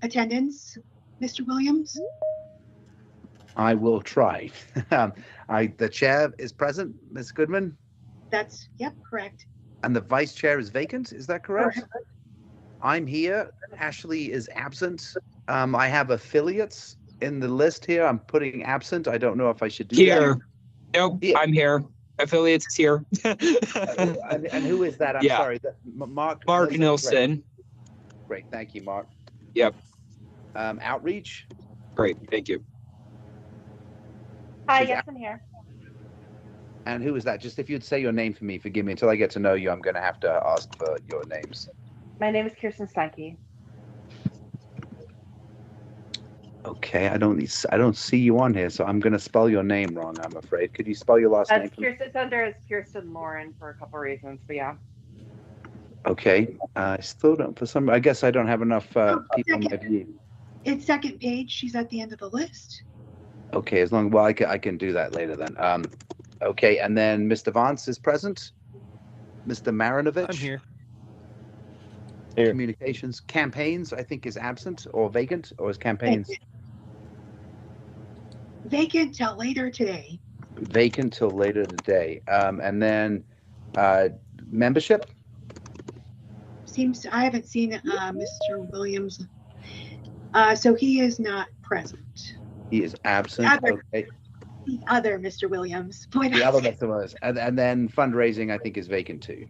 attendance, Mr. Williams? I will try. The chair is present, Ms. Goodman, That's, yep, correct. and the vice chair is vacant. Is that correct? Correct. I'm here. Ashley is absent. I have affiliates in the list here. I'm putting absent. I don't know if I should do Here. that. Nope, Here. I'm here. Affiliates here. And who is that? I'm Yeah. sorry. Mark Nilsson. Great. Thank you, Mark. Yep. Outreach. Great. Thank you. Hi, yes, I'm here. And who is that? Just if you'd say your name for me, forgive me. Until I get to know you, I'm going to have to ask for your names. My name is Kirsten Steinke. Okay, I don't see you on here, so I'm going to spell your name wrong, I'm afraid. Could you spell your last name? It's under as Kirsten Lauren for a couple reasons, but yeah. Okay, I still don't. I guess I don't have enough people in my view. It's second page. She's at the end of the list. Okay, well, I can do that later then. Okay, and then Mr. Vance is present. Mr. Marinovich. I'm here. Communications. Campaigns, I think, is absent or vacant, or is campaigns? Vacant till later today. Vacant till later today. And then membership. I haven't seen Mr. Williams. So he is not present. He is absent. Okay. The other Mr. Williams. The other Mr. Williams. And then fundraising, I think, is vacant too.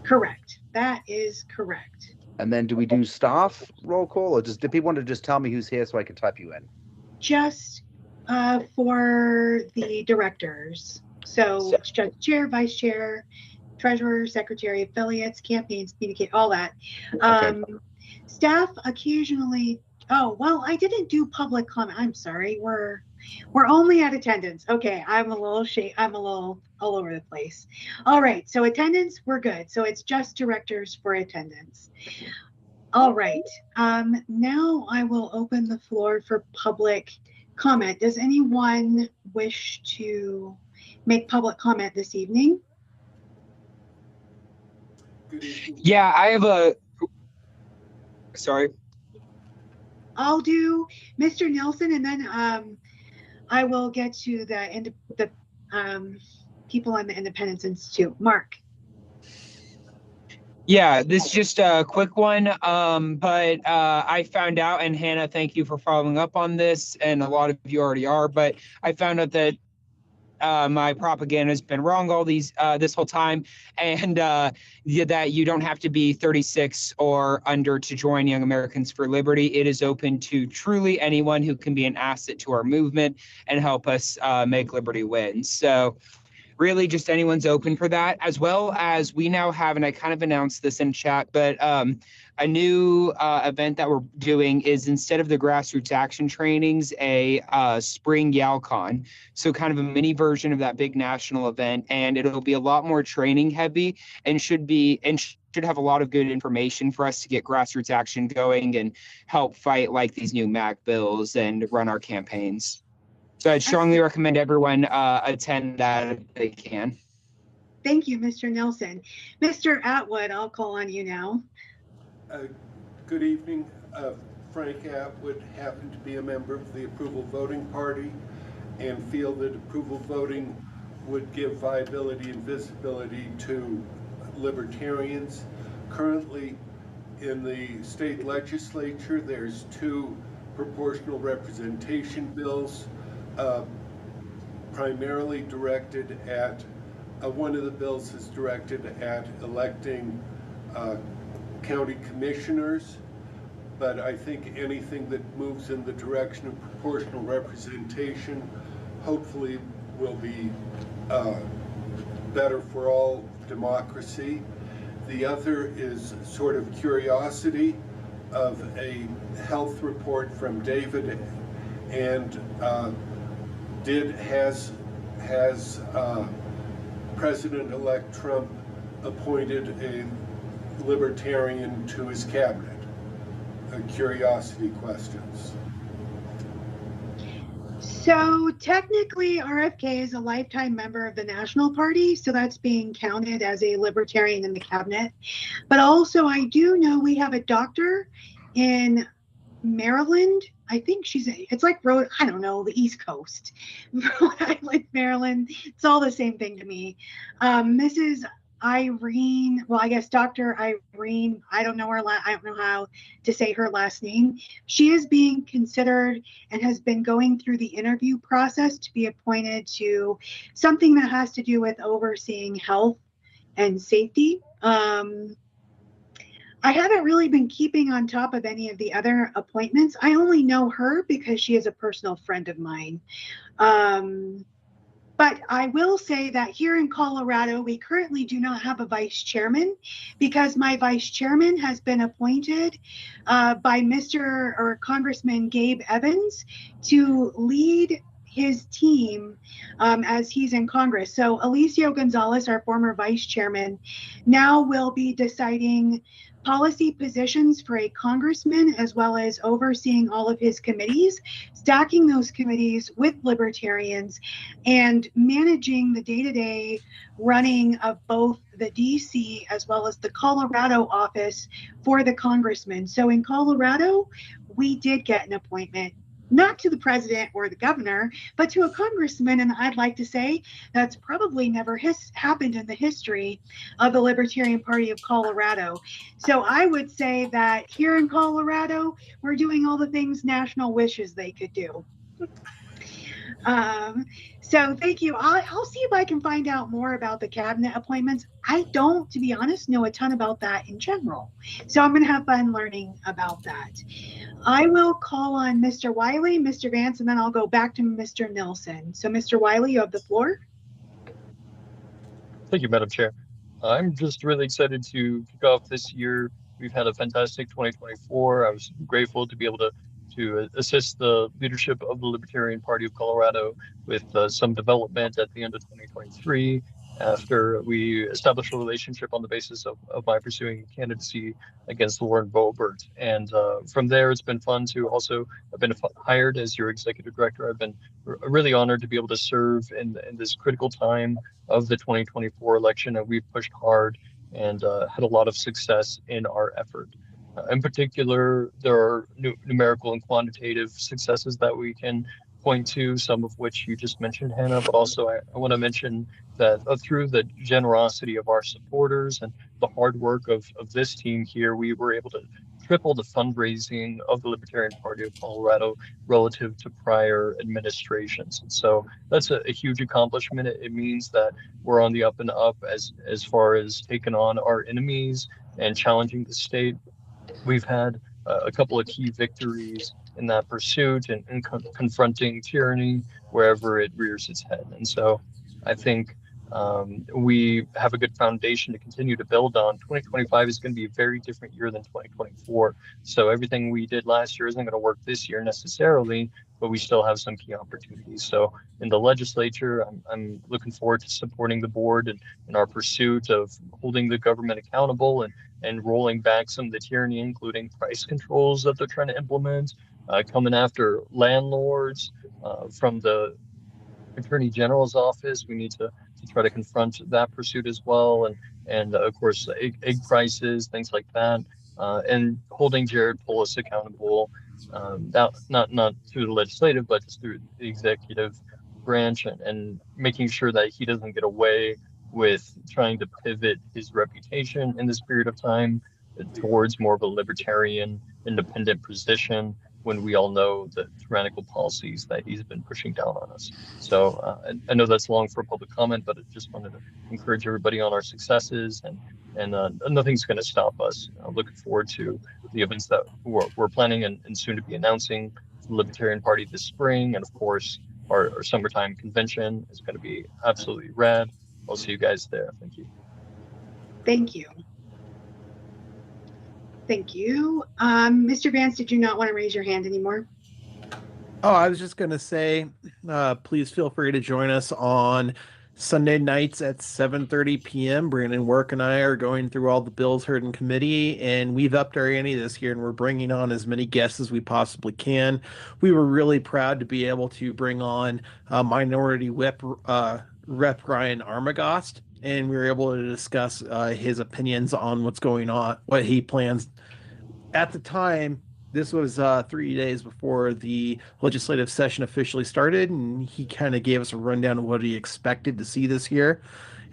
Correct. That is correct. And then do we do staff roll call, or do people want to just tell me who's here so I can type you in? Just for the directors. So it's just chair, vice chair, treasurer, secretary, affiliates, campaigns, communicate, all that. Okay. Staff occasionally. Oh, well, I didn't do public comment. I'm sorry. We're only at attendance. Okay, I'm a little all over the place. All right, so attendance, we're good. So it's just directors for attendance. All right. Now I will open the floor for public comment. Does anyone wish to make public comment this evening? Yeah, I have a. Sorry. I'll do Mr. Nelson, and then I will get to the people on the Independence Institute. Mark. Yeah, this is just a quick one, but I found out, and Hannah, thank you for following up on this, and a lot of you already are, but I found out that my propaganda has been wrong this whole time, and that you don't have to be 36 or under to join Young Americans for Liberty. It is open to truly anyone who can be an asset to our movement and help us make liberty win. So really just anyone's open for that, as well as we now have, and I kind of announced this in chat, but a new event that we're doing is, instead of the grassroots action trainings, a spring YALCON. So kind of a mini version of that big national event, and it'll be a lot more training heavy and should have a lot of good information for us to get grassroots action going and help fight like these new MAC bills and run our campaigns. So I'd strongly recommend everyone attend that if they can. Thank you, Mr. Nelson. Mr. Atwood, I'll call on you now. Good evening. Frank Atwood happened to be a member of the Approval Voting Party and feel that approval voting would give viability and visibility to libertarians. Currently, in the state legislature, there's 2 proportional representation bills, primarily directed at, one of the bills is directed at electing county commissioners, but I think anything that moves in the direction of proportional representation hopefully will be better for all democracy. The other is sort of curiosity of a health report from David, and has President-elect Trump appointed a libertarian to his cabinet? Curiosity questions. So technically, RFK is a lifetime member of the National Party, so that's being counted as a libertarian in the cabinet. But also, I do know we have a doctor in Maryland. I think it's like I don't know, the East Coast. Rhode Island, Maryland. It's all the same thing to me. Mrs. Irene, well, I guess Dr. Irene, I don't know how to say her last name. She is being considered and has been going through the interview process to be appointed to something that has to do with overseeing health and safety. I haven't really been keeping on top of any of the other appointments. I only know her because she is a personal friend of mine. But I will say that here in Colorado, we currently do not have a vice chairman because my vice chairman has been appointed by Mr. or Congressman Gabe Evans to lead his team as he's in Congress. So Alicio Gonzalez, our former vice chairman, now will be deciding policy positions for a congressman, as well as overseeing all of his committees, stacking those committees with libertarians, and managing the day-to-day running of both the DC as well as the Colorado office for the congressman. So in Colorado, we did get an appointment, not to the president or the governor, but to a congressman. And I'd like to say that's probably never happened in the history of the Libertarian Party of Colorado. So I would say that here in Colorado, we're doing all the things national wishes they could do. So thank you. I'll see if I can find out more about the cabinet appointments. I don't, to be honest, know a ton about that in general. So I'm going to have fun learning about that. I will call on Mr. Wiley, Mr. Vance, and then I'll go back to Mr. Nilsson. So Mr. Wiley, you have the floor. Thank you, Madam Chair. I'm just really excited to kick off this year. We've had a fantastic 2024. I was grateful to be able to assist the leadership of the Libertarian Party of Colorado with some development at the end of 2023 after we established a relationship on the basis of my pursuing candidacy against Lauren Boebert. And from there, it's been fun to also, I've been hired as your executive director. I've been really honored to be able to serve in this critical time of the 2024 election, and we've pushed hard and had a lot of success in our effort. In particular, there are numerical and quantitative successes that we can point to, some of which you just mentioned, Hannah, but also I want to mention that through the generosity of our supporters and the hard work of this team here, we were able to triple the fundraising of the Libertarian Party of Colorado relative to prior administrations. And so that's a huge accomplishment. It means that we're on the up and up as far as taking on our enemies and challenging the state. We've had a couple of key victories in that pursuit and confronting tyranny wherever it rears its head. And so I think we have a good foundation to continue to build on. 2025 is going to be a very different year than 2024. So everything we did last year isn't going to work this year necessarily, but we still have some key opportunities. So in the legislature, I'm looking forward to supporting the board and in our pursuit of holding the government accountable and rolling back some of the tyranny, including price controls that they're trying to implement, coming after landlords from the Attorney General's office. We need to try to confront that pursuit as well, and of course egg prices, things like that, and holding Jared Polis accountable, not through the legislative, but just through the executive branch, and making sure that he doesn't get away with trying to pivot his reputation in this period of time towards more of a libertarian, independent position, when we all know the tyrannical policies that he's been pushing down on us. So I know that's long for public comment, but I just wanted to encourage everybody on our successes, and nothing's going to stop us. Looking forward to the events that we're planning and soon to be announcing for the Libertarian Party this spring. And of course, our summertime convention is going to be absolutely rad. I'll see you guys there. Thank you. Thank you. Thank you. Mr. Vance, did you not want to raise your hand anymore? Oh, I was just going to say, please feel free to join us on Sunday nights at 7:30 p.m. Brandon Work and I are going through all the bills heard in committee, and we've upped our ante this year, and we're bringing on as many guests as we possibly can. We were really proud to be able to bring on Minority Whip Rep Ryan Armagost, and we were able to discuss his opinions on what's going on, what he plans. At the time, This was 3 days before the legislative session officially started, and he kind of gave us a rundown of what he expected to see this year.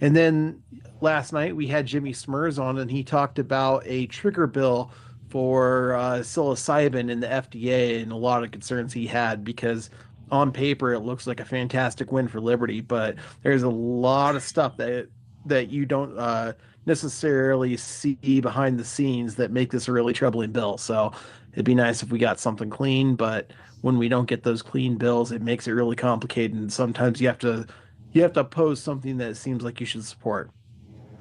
And then last night we had Jimmy Smers on, and he talked about a trigger bill for psilocybin in the FDA and a lot of concerns he had because on paper it looks like a fantastic win for Liberty, but there's a lot of stuff that you don't necessarily see behind the scenes that make this a really troubling bill. So it'd be nice if we got something clean, but when we don't get those clean bills, it makes it really complicated. And sometimes you have to oppose something that seems like you should support.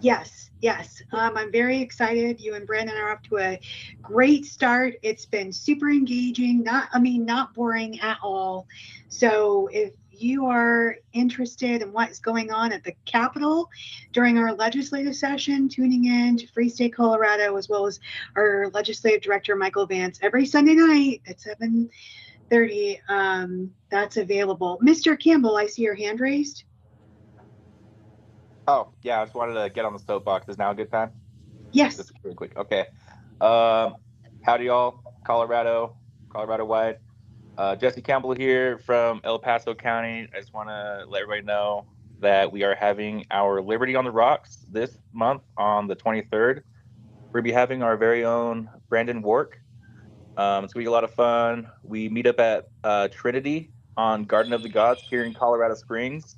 Yes, yes. I'm very excited. You and Brandon are off to a great start. It's been super engaging, not boring at all. So if you are interested in what is going on at the Capitol during our legislative session, tuning in to Free State Colorado, as well as our legislative director, Michael Vance, every Sunday night at 7:30, that's available. Mr. Campbell, I see your hand raised. Oh, yeah, I just wanted to get on the soapbox. Is now a good time? Yes. Just really quick. Okay. Howdy, y'all. Colorado wide. Jesse Campbell here from El Paso County. I just want to let everybody know that we are having our Liberty on the Rocks this month on the 23rd. We're going to be having our very own Brandon Wark. It's going to be a lot of fun. We meet up at Trinity on Garden of the Gods here in Colorado Springs.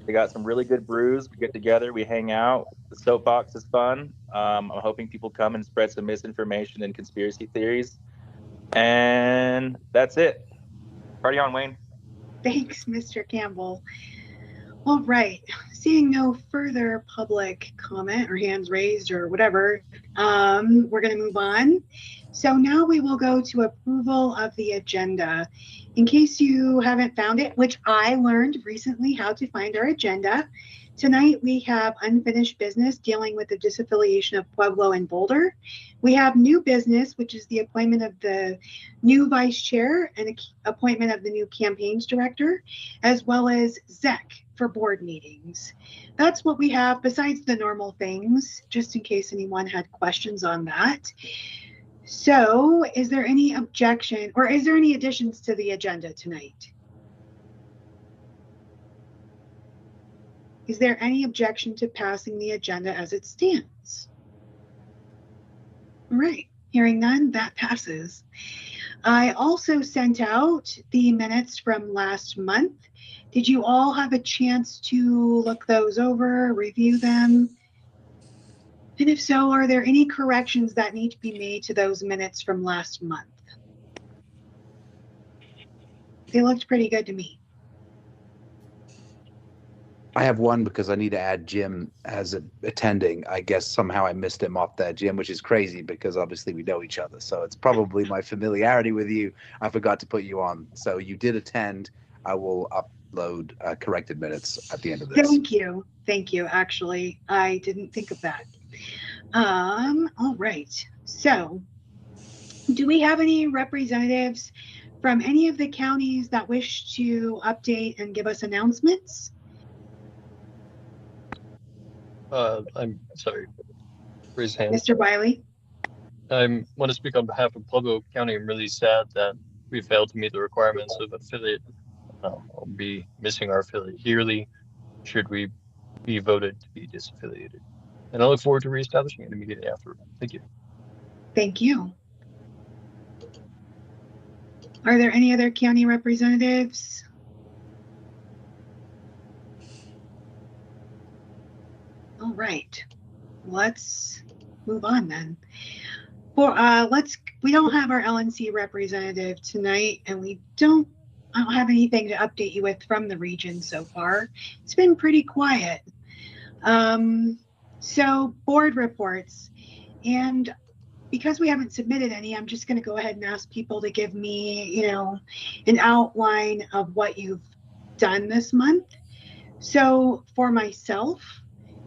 They got some really good brews. We get together, we hang out. The soapbox is fun. I'm hoping people come and spread some misinformation and conspiracy theories. And that's it. Party on, Wayne. Thanks, Mr. Campbell. All right. Seeing no further public comment or hands raised or whatever, we're going to move on. So now we will go to approval of the agenda. In case you haven't found it, which I learned recently how to find our agenda, tonight we have unfinished business dealing with the disaffiliation of Pueblo and Boulder. We have new business, which is the appointment of the new vice chair and appointment of the new campaigns director, as well as ZEC for board meetings. That's what we have besides the normal things, just in case anyone had questions on that. So is there any objection or is there any additions to the agenda tonight? Is there any objection to passing the agenda as it stands? All right, hearing none, that passes. I also sent out the minutes from last month. Did you all have a chance to look those over, review them? And if so, are there any corrections that need to be made to those minutes from last month? They looked pretty good to me. I have one because I need to add Jim as attending. I guess somehow I missed him off there, Jim, which is crazy because obviously we know each other. So it's probably my familiarity with you. I forgot to put you on. So you did attend. I will upload corrected minutes at the end of this. Thank you. Thank you. Actually, I didn't think of that. All right. So do we have any representatives from any of the counties that wish to update and give us announcements? I'm sorry. Raise hand. Mr. Biley? I want to speak on behalf of Pueblo County. I'm really sad that we failed to meet the requirements of affiliate. I'll be missing our affiliate yearly should we be voted to be disaffiliated. And I look forward to reestablishing it immediately after. Thank you. Thank you. Are there any other county representatives? All right, let's move on then. We don't have our LNC representative tonight, and I don't have anything to update you with from the region so far. It's been pretty quiet. So board reports, and because we haven't submitted any, I'm just going to go ahead and ask people to give me, an outline of what you've done this month. So for myself,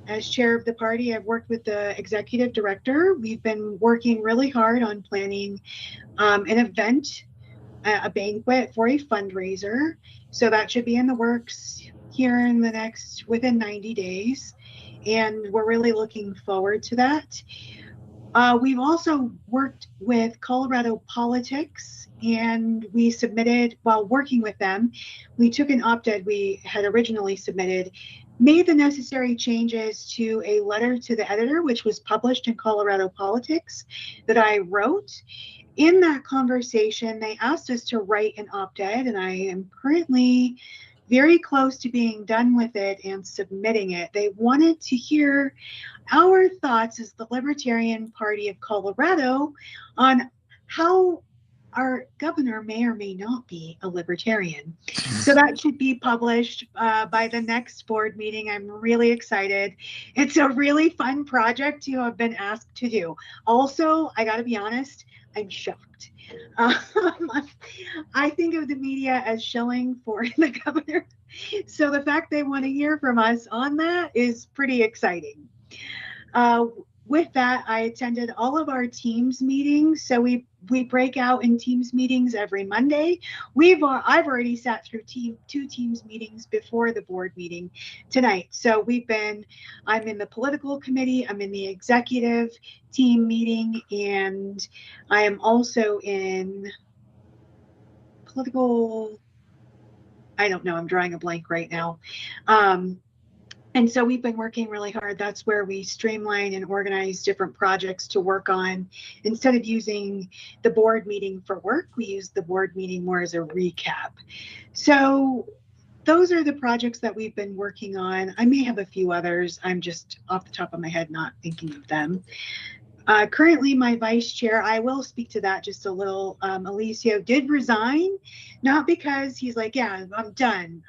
as chair of the party, I've worked with the executive director. We've been working really hard on planning an event, a banquet for a fundraiser. So that should be in the works here in within 90 days. And we're really looking forward to that. We've also worked with Colorado Politics, and we submitted, while working with them, we took an op-ed we had originally submitted, made the necessary changes to a letter to the editor, which was published in Colorado Politics, that I wrote. In that conversation, they asked us to write an op-ed, and I am currently very close to being done with it and submitting it. They wanted to hear our thoughts as the Libertarian Party of Colorado on how our governor may or may not be a libertarian. So that should be published by the next board meeting. I'm really excited. It's a really fun project to have been asked to do. Also, I got to be honest, I'm shocked. I think of the media as shilling for the governor. So the fact they want to hear from us on that is pretty exciting. With that, I attended all of our Teams meetings. So we break out in Teams meetings every Monday. I've already sat through two Teams meetings before the board meeting tonight. So I'm in the political committee, I'm in the executive team meeting, and I am also in political, I don't know, I'm drawing a blank right now. And so we've been working really hard. That's where we streamline and organize different projects to work on. Instead of using the board meeting for work, we use the board meeting more as a recap. So those are the projects that we've been working on. I may have a few others. I'm just off the top of my head not thinking of them. Currently, my vice chair, I will speak to that just a little. Alicio did resign, not because he's like, yeah, I'm done,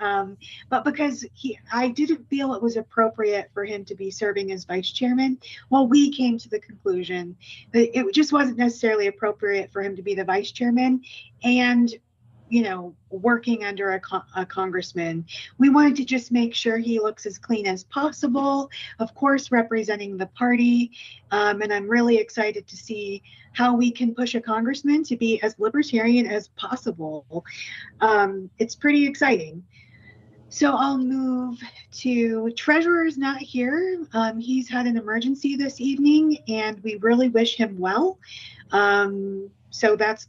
but because I didn't feel it was appropriate for him to be serving as vice chairman. Well, we came to the conclusion that it just wasn't necessarily appropriate for him to be the vice chairman and, you know, working under a congressman. We wanted to just make sure he looks as clean as possible, of course, representing the party. And I'm really excited to see how we can push a congressman to be as libertarian as possible. It's pretty exciting. So I'll move to treasurer's not here. He's had an emergency this evening and we really wish him well. So that's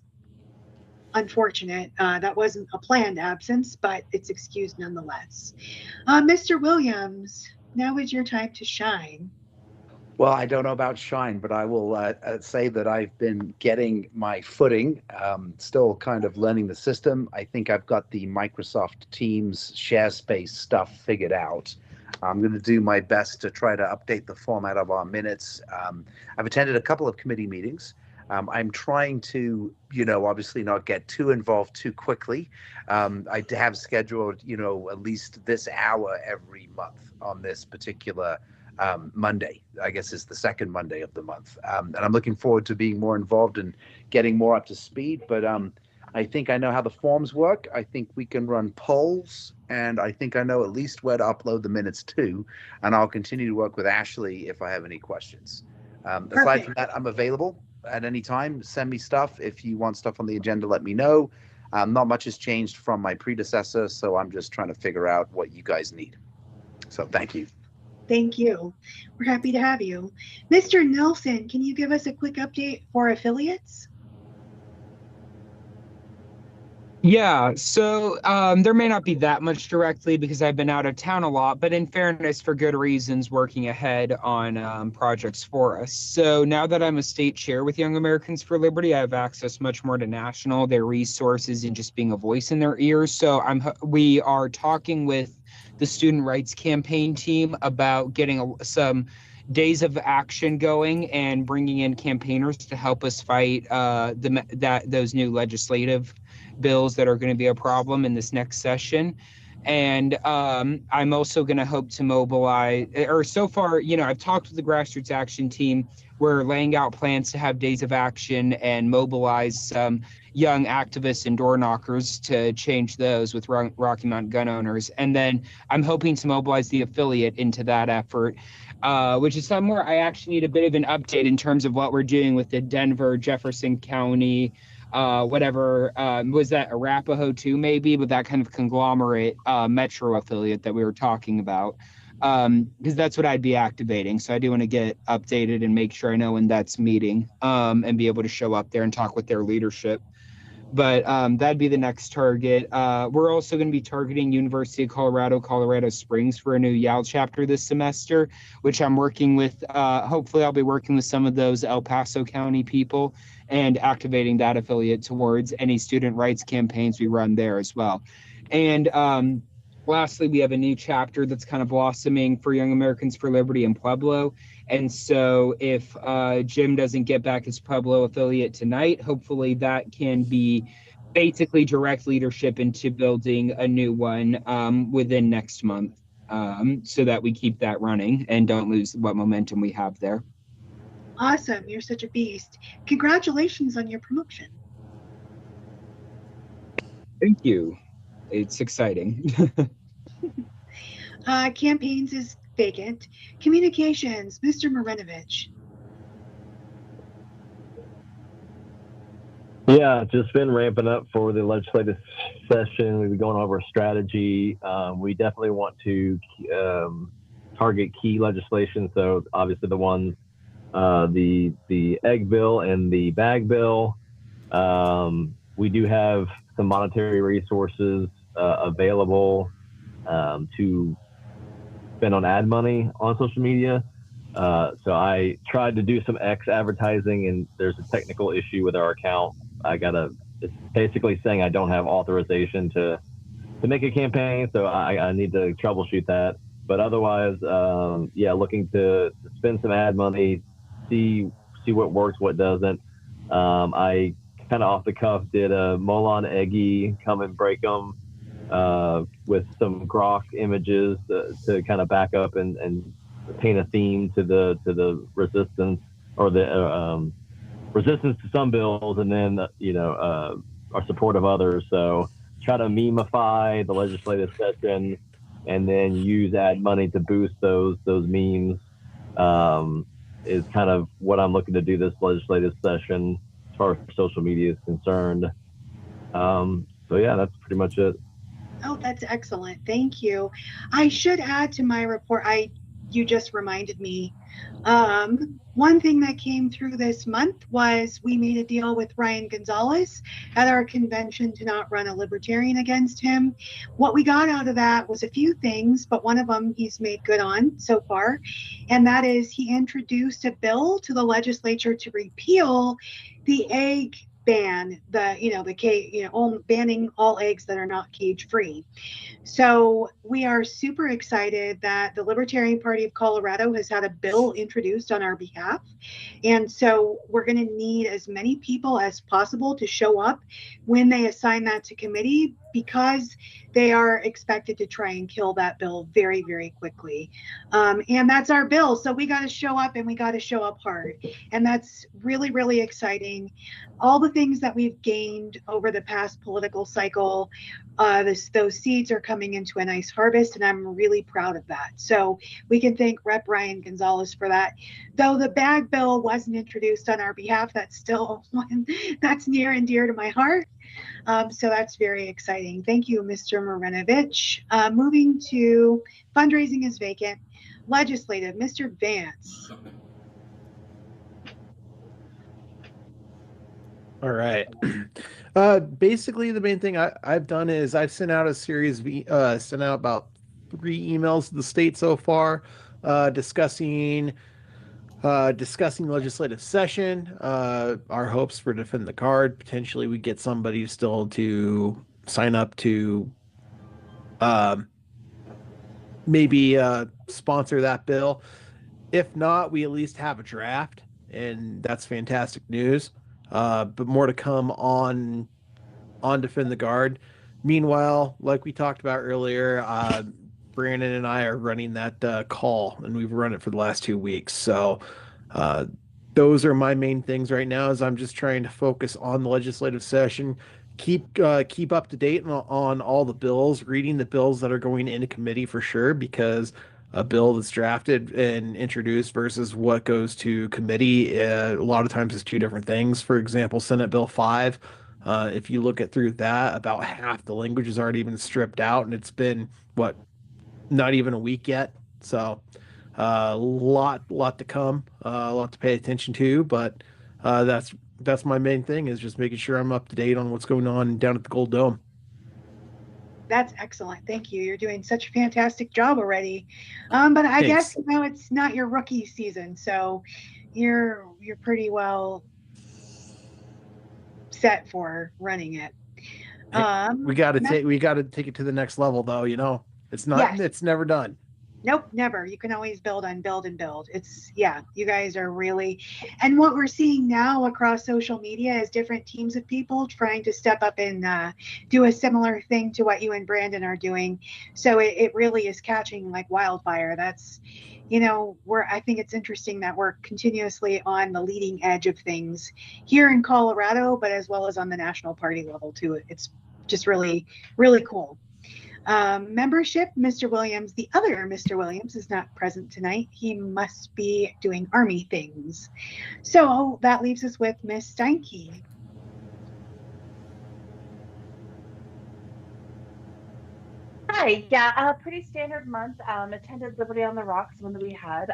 unfortunate. That wasn't a planned absence, but it's excused nonetheless. Mr. Williams, now is your time to shine. Well, I don't know about shine, but I will say that I've been getting my footing, still kind of learning the system. I think I've got the Microsoft Teams share space stuff figured out. I'm going to do my best to try to update the format of our minutes. I've attended a couple of committee meetings. I'm trying to, obviously not get too involved too quickly. I have scheduled, at least this hour every month on this particular Monday. I guess is the second Monday of the month. And I'm looking forward to being more involved and getting more up to speed. But I think I know how the forms work. I think we can run polls, and I think I know at least where to upload the minutes to. And I'll continue to work with Ashley if I have any questions. Aside from that, I'm available at any time. Send me stuff. If you want stuff on the agenda, let me know. Not much has changed from my predecessor, so I'm just trying to figure out what you guys need. So thank you. Thank you. We're happy to have you. Mr. Nelson, can you give us a quick update for affiliates? Yeah, so there may not be that much directly because I've been out of town a lot, but in fairness, for good reasons, working ahead on projects for us. So now that I'm a state chair with Young Americans for Liberty, I have access much more to national, their resources, and just being a voice in their ears. So we are talking with the Student Rights Campaign team about getting some days of action going and bringing in campaigners to help us fight those new legislative bills that are going to be a problem in this next session. And I'm also going to hope to mobilize, or so far, I've talked with the grassroots action team. We're laying out plans to have days of action and mobilize some young activists and door knockers to change those with Rocky Mountain gun owners. And then I'm hoping to mobilize the affiliate into that effort, which is somewhere I actually need a bit of an update in terms of what we're doing with the Denver, Jefferson County, was that Arapahoe too, maybe, but that kind of conglomerate metro affiliate that we were talking about. because that's what I'd be activating. So I do want to get updated and make sure I know when that's meeting, and be able to show up there and talk with their leadership. But that'd be the next target. We're also going to be targeting University of Colorado, Colorado Springs for a new YAL chapter this semester, which I'm working with. Hopefully, I'll be working with some of those El Paso County people and activating that affiliate towards any student rights campaigns we run there as well. And lastly, we have a new chapter that's kind of blossoming for Young Americans for Liberty in Pueblo. And so if Jim doesn't get back his Pueblo affiliate tonight, hopefully that can be basically direct leadership into building a new one within next month, so that we keep that running and don't lose what momentum we have there. Awesome. You're such a beast. Congratulations on your promotion. Thank you. It's exciting. Campaigns is vacant. Communications, Mr. Marinovich. Yeah, just been ramping up for the legislative session. We've been going over strategy. We definitely want to target key legislation. So obviously the ones, the egg bill and the bag bill. We do have some monetary resources available to spend on ad money on social media. So I tried to do some X advertising, and there's a technical issue with our account. It's basically saying I don't have authorization to make a campaign, so I need to troubleshoot that. But otherwise, yeah, looking to spend some ad money, see what works, what doesn't. I kind of off the cuff did a Molon Eggy Come and Break 'em with some grok images to kind of back up and paint a theme to the resistance, or the resistance to some bills, and then our support of others. So try to memify the legislative session, and then use ad money to boost those memes. Is kind of what I'm looking to do this legislative session as far as social media is concerned. So yeah, that's pretty much it. Oh, that's excellent. Thank you. I should add to my report, you just reminded me. One thing that came through this month was we made a deal with Ryan Gonzalez at our convention to not run a Libertarian against him. What we got out of that was a few things, but one of them he's made good on so far, and that is he introduced a bill to the legislature to repeal the egg ban, banning all eggs that are not cage free. So we are super excited that the Libertarian Party of Colorado has had a bill introduced on our behalf. And so we're going to need as many people as possible to show up when they assign that to committee, because they are expected to try and kill that bill very, very quickly. And that's our bill. So we got to show up, and we got to show up hard. And that's really, really exciting. All the things that we've gained over the past political cycle, those seeds are coming into a nice harvest, and I'm really proud of that. So we can thank Rep. Ryan Gonzalez for that. Though the bag bill wasn't introduced on our behalf, that's still one that's near and dear to my heart. So that's very exciting. Thank you, Mr. Marinovich. Moving to fundraising is vacant. Legislative, Mr. Vance. All right. Basically, the main thing I've done is I've sent out sent out about 3 emails to the state so far, discussing legislative session, our hopes for Defend the Guard. Potentially, we get somebody still to sign up to maybe sponsor that bill. If not, we at least have a draft, and that's fantastic news. But more to come on Defend the Guard. Meanwhile, like we talked about earlier, Brandon and I are running that call, and we've run it for the last 2 weeks. So those are my main things right now, as I'm just trying to focus on the legislative session, keep up to date on all the bills, reading the bills that are going into committee for sure, because a bill that's drafted and introduced versus what goes to committee, a lot of times is 2 different things. For example, Senate Bill 5, if you look through that, about half the language has already been stripped out, and it's been, not even a week yet So lot to come, a lot to pay attention to, but that's my main thing, is just making sure I'm up to date on what's going on down at the Gold Dome. That's excellent. Thank you. You're doing such a fantastic job already. But I guess, you know, it's not your rookie season, so you're pretty well set for running it. We got to take it to the next level, though. You know, it's never done. Nope, never. You can always build and build and build. It's, yeah, you guys are really, and what we're seeing now across social media is different teams of people trying to step up and do a similar thing to what you and Brandon are doing. So it really is catching like wildfire. That's, you know, I think it's interesting that we're continuously on the leading edge of things here in Colorado, but as well as on the national party level too. It's just really, really cool. Membership, Mr. Williams, the other Mr. Williams is not present tonight. He must be doing Army things. So that leaves us with Miss Steinke. Hi, yeah, pretty standard month. Attended Liberty on the Rocks when we had,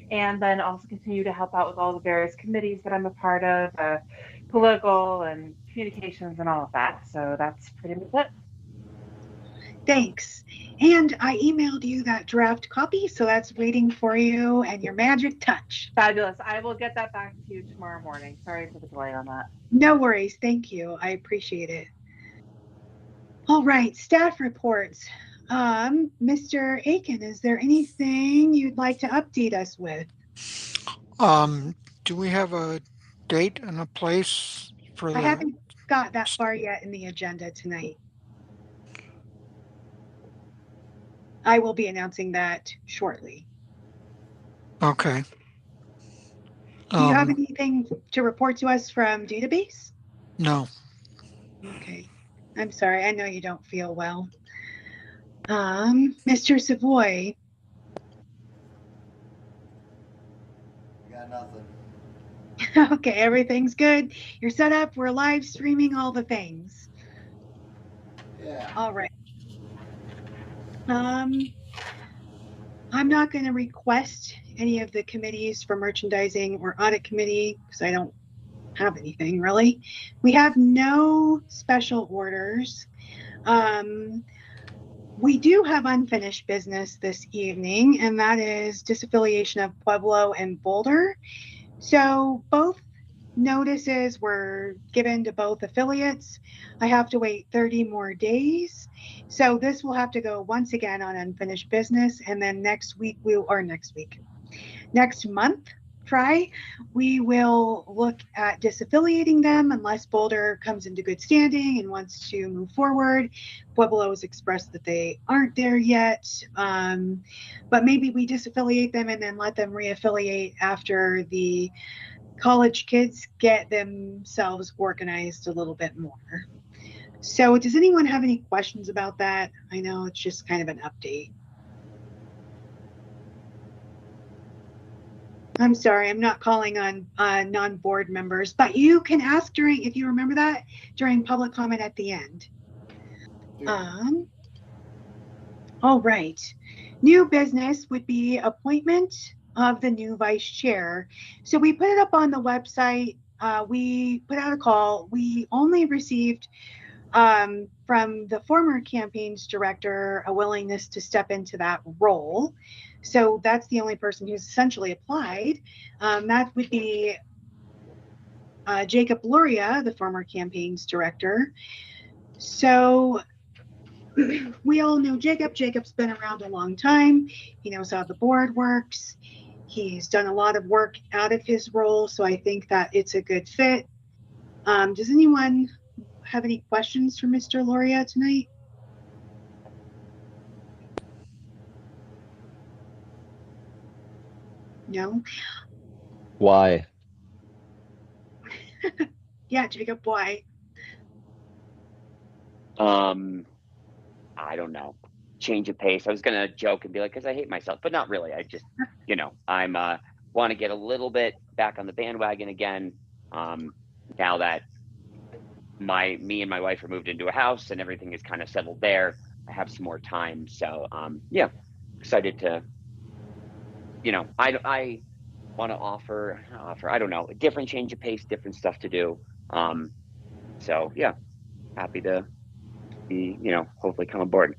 and then also continue to help out with all the various committees that I'm a part of, political and communications and all of that. So that's pretty much it. Thanks. And I emailed you that draft copy, so that's waiting for you and your magic touch. Fabulous. I will get that back to you tomorrow morning. Sorry for the delay on that. No worries. Thank you. I appreciate it. All right, staff reports. Mr. Aiken, is there anything you'd like to update us with? Do we have a date and a place for I haven't got that far yet in the agenda tonight. I will be announcing that shortly. Okay. Do you have anything to report to us from database? No. Okay. I'm sorry. I know you don't feel well. Mr. Savoy. Got nothing. Okay, everything's good. You're set up. We're live streaming all the things. Yeah. All right. I'm not going to request any of the committees for merchandising or audit committee because I don't have anything really. We have no special orders. We do have unfinished business this evening, and that is disaffiliation of Pueblo and Boulder. So both notices were given to both affiliates. I have to wait 30 more days. So this will have to go once again on unfinished business. And then next month, we will look at disaffiliating them unless Boulder comes into good standing and wants to move forward. Pueblo has expressed that they aren't there yet, but maybe we disaffiliate them and then let them reaffiliate after the college kids get themselves organized a little bit more. So does anyone have any questions about that? I know it's just kind of an update. I'm sorry, I'm not calling on non-board members, but you can ask if you remember that, during public comment at the end. Yeah. All right. New business would be appointment of the new vice chair. So we put it up on the website. We put out a call. We only received from the former campaigns director a willingness to step into that role. So that's the only person who's essentially applied. That would be Jacob Luria, the former campaigns director. So we all know Jacob. Jacob's been around a long time. He knows how the board works. He's done a lot of work out of his role, so I think that it's a good fit. Does anyone have any questions for Mr. Luria tonight? No? Why? Yeah, Jacob, why? I don't know. Change of pace. I was gonna joke and be like, because I hate myself, but not really. I just, I'm want to get a little bit back on the bandwagon again. Now that me and my wife are moved into a house and everything is kind of settled there, I have some more time. So yeah, excited to you know, I want to offer, I don't know, a different change of pace, different stuff to do. So yeah, happy to be, you know, hopefully come aboard.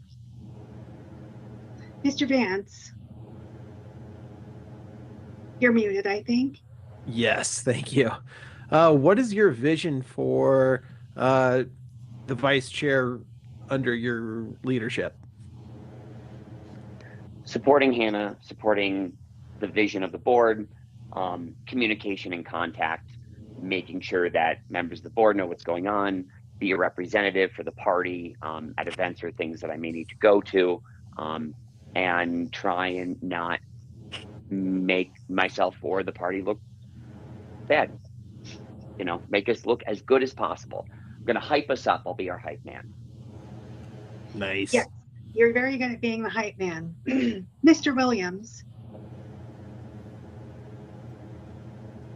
Mr. Vance, you're muted, I think. Yes, thank you. What is your vision for the vice chair under your leadership? Supporting Hannah, supporting the vision of the board, communication and contact, making sure that members of the board know what's going on, be a representative for the party at events or things that I may need to go to, and try and not make myself or the party look bad. You know, make us look as good as possible. I'm going to hype us up. I'll be our hype man. Nice. Yes, you're very good at being the hype man. Mr. Williams.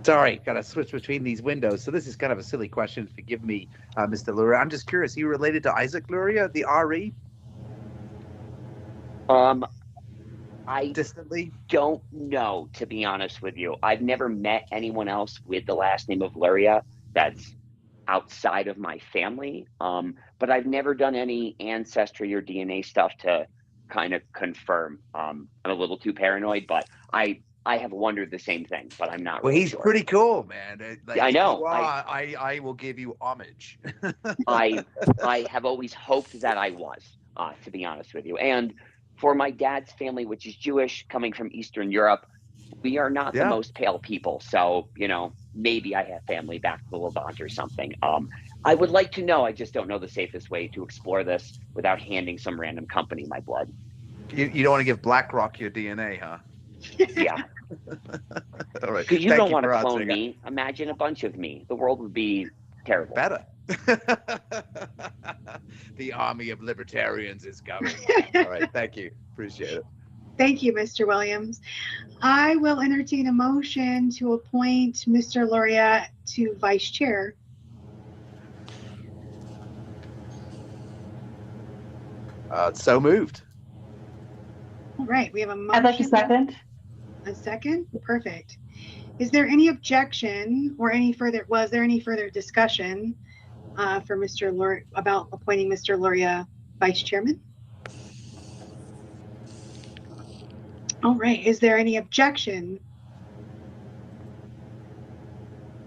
Sorry, got to switch between these windows. So this is kind of a silly question. Forgive me, Mr. Luria. I'm just curious. Are you related to Isaac Luria, the RE? I Distantly? don't know, to be honest with you. I've never met anyone else with the last name of Luria that's outside of my family. But I've never done any ancestry or DNA stuff to kind of confirm. I'm a little too paranoid, but I have wondered the same thing, but I'm not Well, really he's sure. pretty cool, man. Like, I if know. you are, I will give you homage. I have always hoped that I was, to be honest with you. And for my dad's family, which is Jewish, coming from Eastern Europe, we are not the most pale people. So, you know, maybe I have family back to the Levant or something. I would like to know. I just don't know the safest way to explore this without handing some random company my blood. You don't want to give BlackRock your DNA, huh? Yeah. All right. Because you Thank don't you want for to clone answering. me. Imagine a bunch of me. The world would be terrible. Better. The army of libertarians is coming. All right. Thank you. Appreciate it. Thank you, Mr. Williams. I will entertain a motion to appoint Mr. Luria to vice chair. So moved. All right, we have a motion. I'd like a second. A second? Perfect. Is there any objection or was there any further discussion for Mr. Luria about appointing Mr. Luria vice chairman? All right, is there any objection?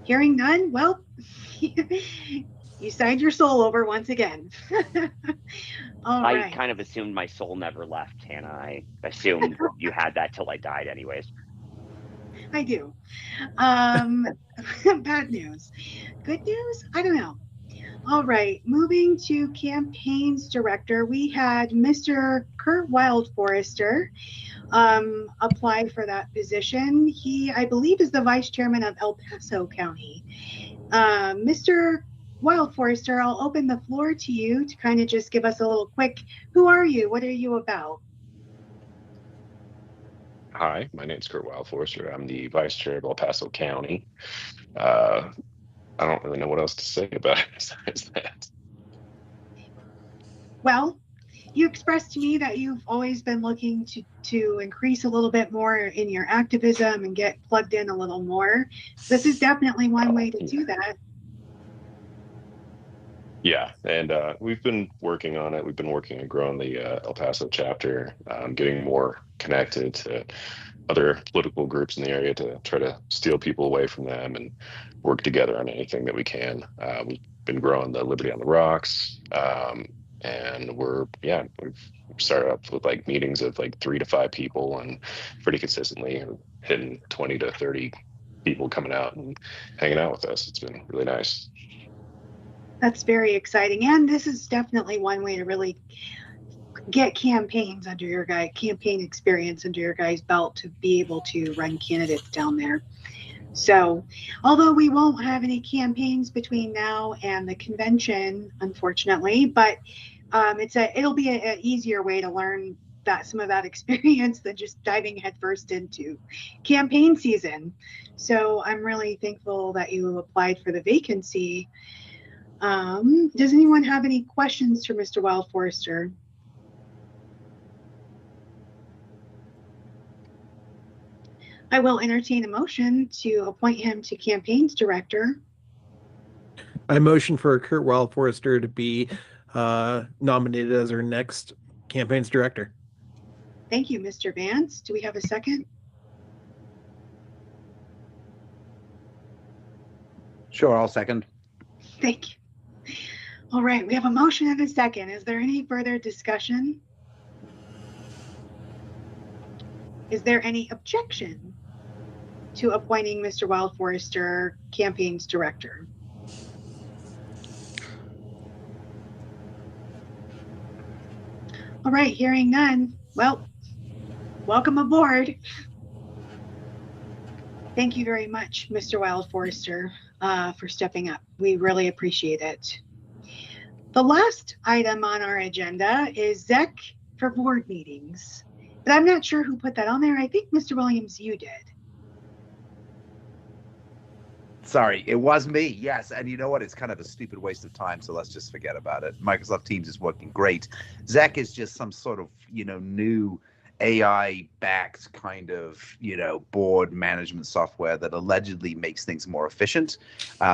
Hearing none, well, you signed your soul over once again. I kind of assumed my soul never left, Hannah. I assumed you had that till I died anyways. I do. Bad news. Good news? I don't know. All right, moving to campaigns director, we had Mr. Kurt Wildforester apply for that position. He, I believe, is the vice chairman of El Paso County. Mr. Wildforester, I'll open the floor to you to kind of just give us a little quick, who are you? What are you about? Hi, my name's Kurt Wildforester. I'm the vice chair of El Paso County. I don't really know what else to say about it besides that. Well, you expressed to me that you've always been looking to increase a little bit more in your activism and get plugged in a little more. This is definitely one way to do that. Yeah, and we've been working on it. We've been working on growing the El Paso chapter, getting more connected to other political groups in the area to try to steal people away from them and work together on anything that we can. We've been growing the Liberty on the Rocks, and we've started up with like meetings of like 3 to 5 people, and pretty consistently hitting 20 to 30 people coming out and hanging out with us. It's been really nice. That's very exciting, and this is definitely one way to really get campaigns under your campaign experience under your guys' belt to be able to run candidates down there. So, although we won't have any campaigns between now and the convention, unfortunately, but it'll be an easier way to learn some of that experience than just diving headfirst into campaign season. So I'm really thankful that you applied for the vacancy. Does anyone have any questions for Mr. Wildforester? I will entertain a motion to appoint him to campaigns director. I motion for Kurt Wild Forrester to be nominated as our next campaigns director. Thank you, Mr. Vance. Do we have a second? Sure, I'll second. Thank you. All right, we have a motion and a second. Is there any further discussion? Is there any objection to appointing Mr. Wild Forrester campaigns director? All right, hearing none. Well, welcome aboard. Thank you very much, Mr. Wild Forrester, for stepping up. We really appreciate it. The last item on our agenda is ZEC for board meetings. But I'm not sure who put that on there. I think, Mr. Williams, you did. Sorry, it was me. Yes, and you know what? It's kind of a stupid waste of time, so let's just forget about it. Microsoft Teams is working great. ZEC is just some sort of, new AI-backed kind of, board management software that allegedly makes things more efficient.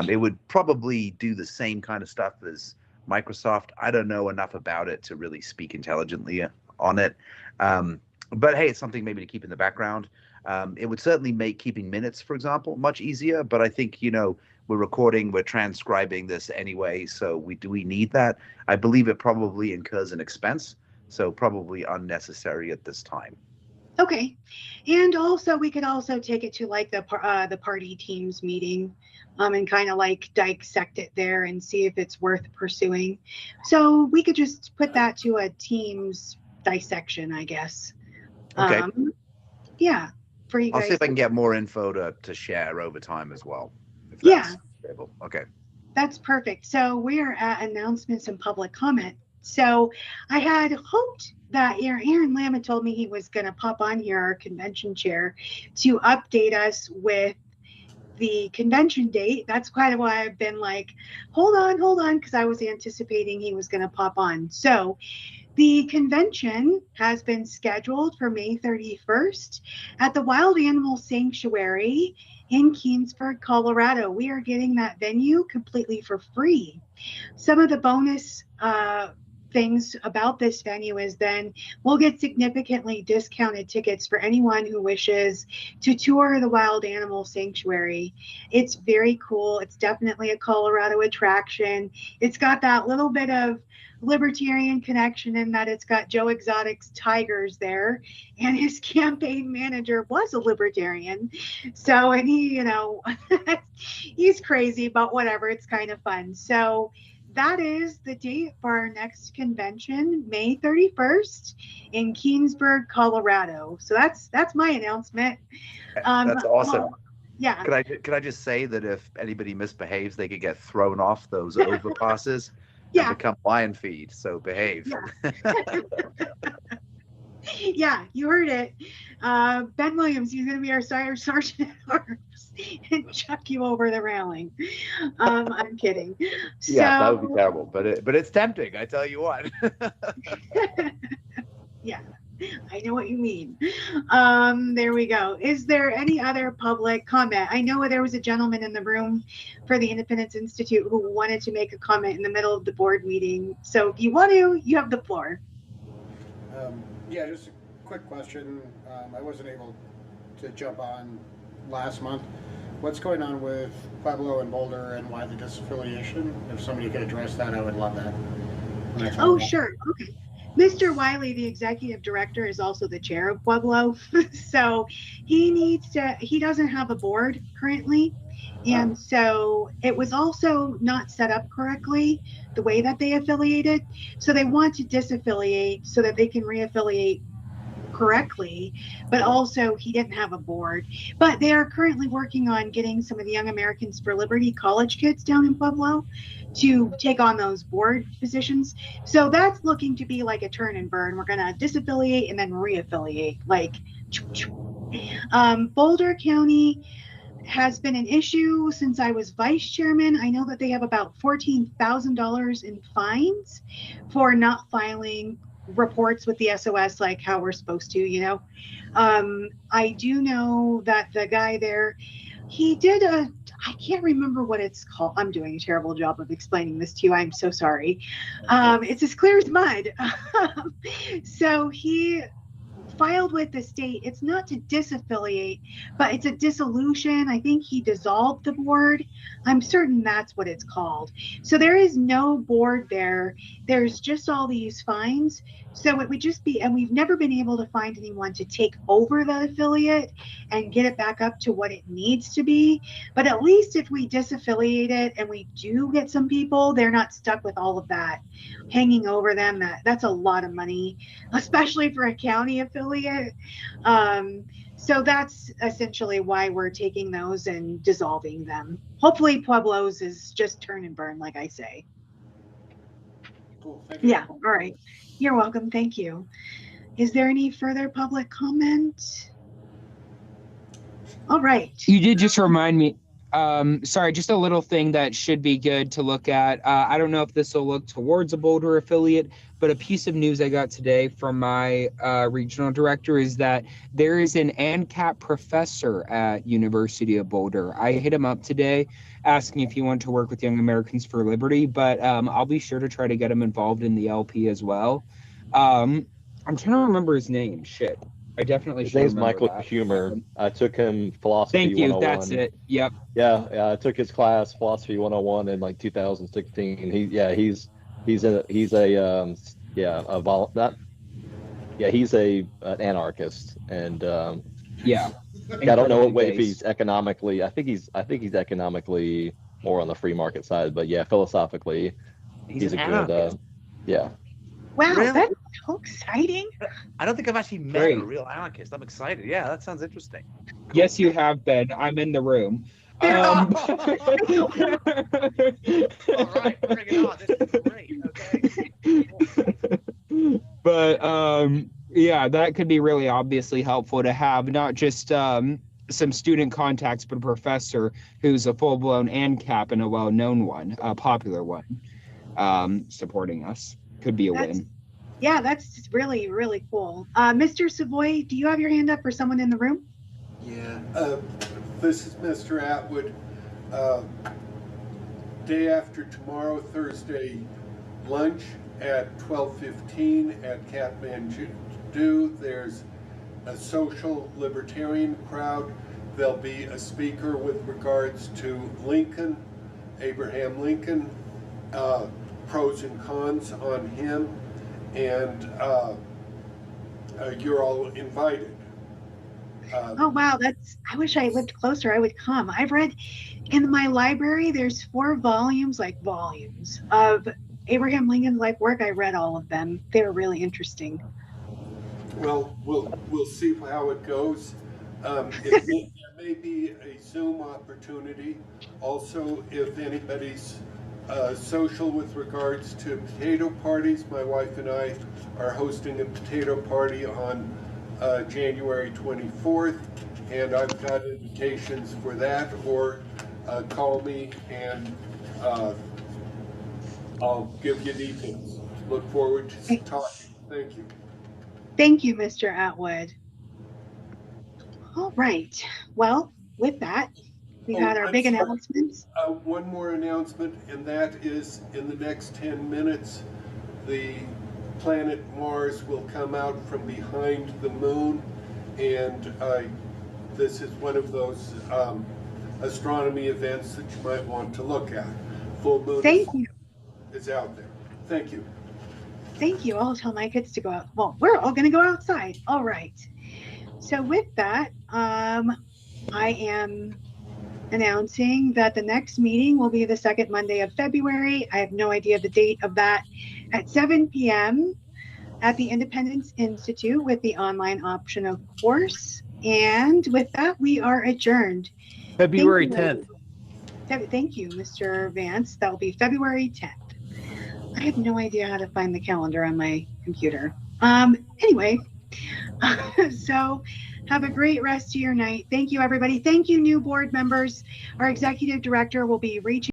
It would probably do the same kind of stuff as Microsoft. I don't know enough about it to really speak intelligently on it. But hey, it's something maybe to keep in the background. It would certainly make keeping minutes, for example, much easier. But I think, we're recording, we're transcribing this anyway. So do we need that? I believe it probably incurs an expense. So probably unnecessary at this time. Okay. And also, we could also take it to like the party teams meeting and kind of like dissect it there and see if it's worth pursuing. So we could just put that to a teams dissection, I guess. Okay. Yeah. For you guys. I'll see if I can get more info to share over time as well. If that's able. Okay. That's perfect. So we are at announcements and public comment. So I had hoped that Aaron Lamb had told me he was going to pop on here, our convention chair, to update us with the convention date. That's kind of why I've been like, hold on, because I was anticipating he was going to pop on. So the convention has been scheduled for May 31st at the Wild Animal Sanctuary in Keensburg, Colorado. We are getting that venue completely for free. Some of the bonus things about this venue is then we'll get significantly discounted tickets for anyone who wishes to tour the Wild Animal Sanctuary. It's very cool. It's definitely a Colorado attraction. It's got that little bit of Libertarian connection in that it's got Joe Exotic's tigers there, and his campaign manager was a Libertarian. So, and he, he's crazy, but whatever, it's kind of fun. So that is the date for our next convention, May 31st in Keensburg, Colorado. So that's my announcement. That's awesome. Yeah. Could I just say that if anybody misbehaves, they could get thrown off those overpasses? Yeah. And become lion feed, so behave. Yeah. Yeah, you heard it. Ben Williams, he's going to be our sergeant at arms and chuck you over the railing. I'm kidding. Yeah, that would be terrible, but it's tempting. I tell you what. Yeah, I know what you mean. There we go. Is there any other public comment? I know there was a gentleman in the room for the Independence Institute who wanted to make a comment in the middle of the board meeting. So if you want to, you have the floor. Yeah, just a quick question. I wasn't able to jump on last month. What's going on with Pueblo and Boulder and why the disaffiliation? If somebody could address that, I would love that. Oh, sure. Okay. Mr. Wiley, the executive director, is also the chair of Pueblo. So he doesn't have a board currently. And so it was also not set up correctly, the way that they affiliated. So they want to disaffiliate so that they can reaffiliate correctly, but also he didn't have a board. But they are currently working on getting some of the Young Americans for Liberty college kids down in Pueblo to take on those board positions. So that's looking to be like a turn and burn. We're going to disaffiliate and then reaffiliate. Like Boulder County has been an issue since I was vice chairman. I know that they have about $14,000 in fines for not filing reports with the SOS like how we're supposed to, you know. I do know that the guy there, he did I can't remember what it's called. I'm doing a terrible job of explaining this to you. I'm so sorry. It's as clear as mud. So he filed with the state. It's not to disaffiliate, but it's a dissolution. I think he dissolved the board. I'm certain that's what it's called. So there is no board there. There's just all these fines. So it would just be, and we've never been able to find anyone to take over the affiliate and get it back up to what it needs to be. But at least if we disaffiliate it and we do get some people, they're not stuck with all of that hanging over them. That's a lot of money, especially for a county affiliate. So that's essentially why we're taking those and dissolving them. Hopefully Pueblo's is just turn and burn, like I say. Cool, thank you. Yeah, all right. You're welcome, thank you. Is there any further public comment? All right. You did just remind me, sorry, just a little thing that should be good to look at. I don't know if this will look towards a Boulder affiliate, but a piece of news I got today from my regional director is that there is an ANCAP professor at University of Boulder. I hit him up today asking if he wanted to work with Young Americans for Liberty, but I'll be sure to try to get him involved in the LP as well. I'm trying to remember his name. Shit. I definitely His should name's remember Michael that. Humer. I took him philosophy Thank you. 101. That's it. Yep. Yeah, I took his class philosophy 101 in like 2016. He's an anarchist, and yeah, I don't know if he's economically. I think he's economically more on the free market side, but yeah, philosophically, he's a good. Yeah. Wow, Really? that's so exciting. I don't think I've actually met Great. a real anarchist. I'm excited. Yeah, that sounds interesting. Yes, you have been. I'm in the room. All right, bring it on. This is great. Okay. But yeah, that could be really obviously helpful to have not just some student contacts, but a professor who's a full-blown ANCAP and a well-known one, a popular one, supporting us. Could be a win. Yeah, that's really, really cool. Mr. Savoy, do you have your hand up or someone in the room? Yeah, this is Mr. Atwood. Day after tomorrow, Thursday, lunch at 12:15 at Kathmandu. There's a social libertarian crowd. There'll be a speaker with regards to Lincoln, Abraham Lincoln, pros and cons on him, and you're all invited. Oh wow, I wish I lived closer. I would come. I've read in my library, there's 4 volumes of Abraham Lincoln's life work. I read all of them. They were really interesting. Well, we'll see how it goes. There may be a Zoom opportunity. Also, if anybody's social with regards to potato parties, my wife and I are hosting a potato party on January 24th, and I've got invitations for that, or call me and I'll give you details. Look forward to talking. Thank you. Thank you, Mr. Atwood. All right. Well, with that, we had our big announcements. One more announcement, and that is in the next 10 minutes, the planet Mars will come out from behind the moon, and this is one of those astronomy events that you might want to look at. Full moon is out there. Thank you. Thank you. I'll tell my kids to go out. Well, we're all going to go outside. All right. So with that, I am announcing that the next meeting will be the second Monday of February. I have no idea the date of that, at 7 p.m. at the Independence Institute with the online option, of course. And with that, we are adjourned. February 10th. Thank you, Mr. Vance. That will be February 10th. I have no idea how to find the calendar on my computer. Anyway, so have a great rest of your night. Thank you, everybody. Thank you, new board members. Our executive director will be reaching